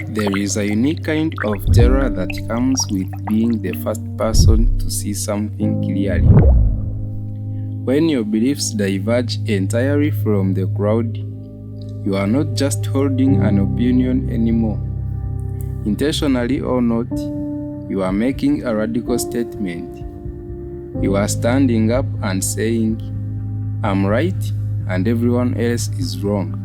There is a unique kind of terror that comes with being the first person to see something clearly. When your beliefs diverge entirely from the crowd, you are not just holding an opinion anymore. Intentionally or not, you are making a radical statement. You are standing up and saying, "I'm right and everyone else is wrong."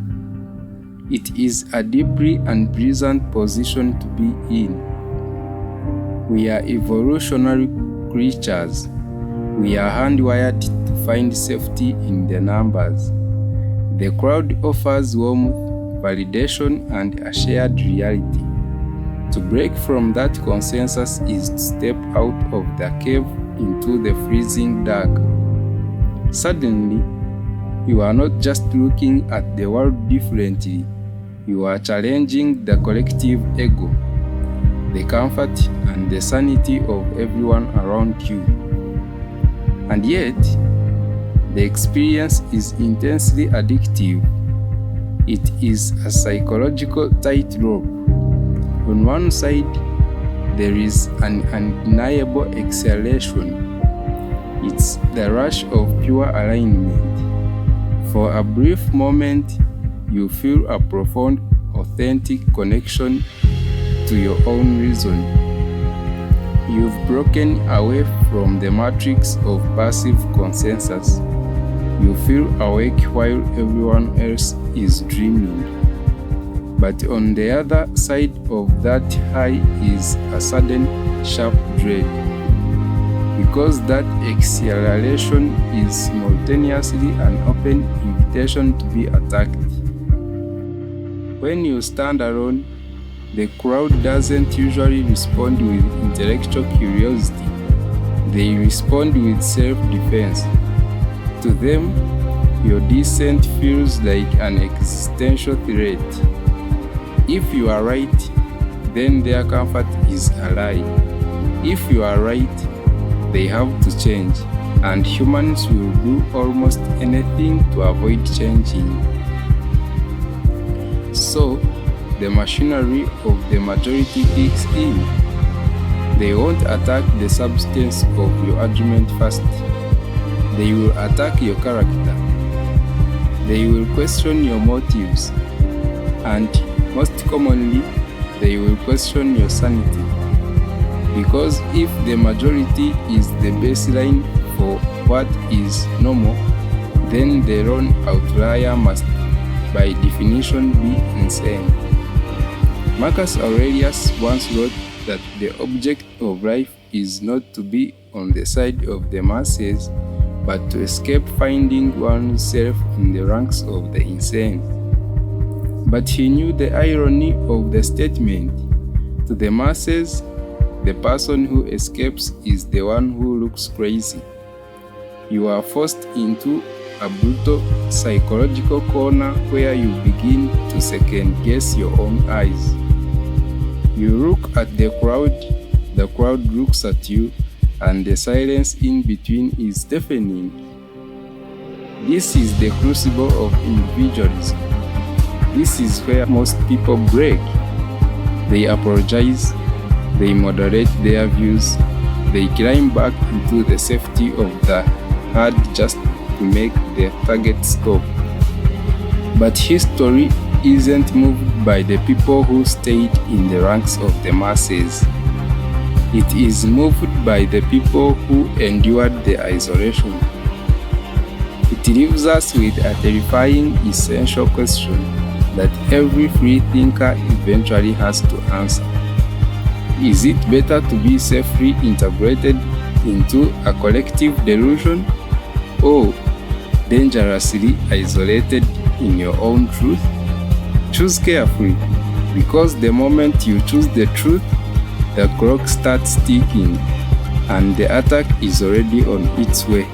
It is a deeply unpleasant position to be in. We are evolutionary creatures. We are hardwired to find safety in the numbers. The crowd offers warmth, validation, and a shared reality. To break from that consensus is to step out of the cave into the freezing dark. Suddenly, you are not just looking at the world differently, you are challenging the collective ego, the comfort and the sanity of everyone around you. And yet, the experience is intensely addictive. It is a psychological tightrope. On one side, there is an undeniable exhilaration. It's the rush of pure alignment. For a brief moment, you feel a profound, authentic connection to your own reason. You've broken away from the matrix of passive consensus. You feel awake while everyone else is dreaming. But on the other side of that high is a sudden, sharp dread. Because that exhilaration is simultaneously an open invitation to be attacked. When you stand alone, the crowd doesn't usually respond with intellectual curiosity. They respond with self-defense. To them, your dissent feels like an existential threat. If you are right, then their comfort is a lie. If you are right, they have to change, and humans will do almost anything to avoid changing. So, the machinery of the majority kicks in. They won't attack the substance of your argument first. They will attack your character. They will question your motives. And most commonly, they will question your sanity. Because if the majority is the baseline for what is normal, then the lone outlier must, by definition, be insane. Marcus Aurelius once wrote that the object of life is not to be on the side of the masses, but to escape finding oneself in the ranks of the insane. But he knew the irony of the statement. To the masses, the person who escapes is the one who looks crazy. You are forced into a brutal psychological corner where you begin to second-guess your own eyes. You look at the crowd looks at you, and the silence in between is deafening. This is the crucible of individualism. This is where most people break. They apologize, they moderate their views, they climb back into the safety of the herd just to make the target stop. But history isn't moved by the people who stayed in the ranks of the masses. It is moved by the people who endured the isolation. It leaves us with a terrifying essential question that every free thinker eventually has to answer. Is it better to be safely integrated into a collective delusion, or dangerously isolated in your own truth? Choose carefully, because the moment you choose the truth, the clock starts ticking, and the attack is already on its way.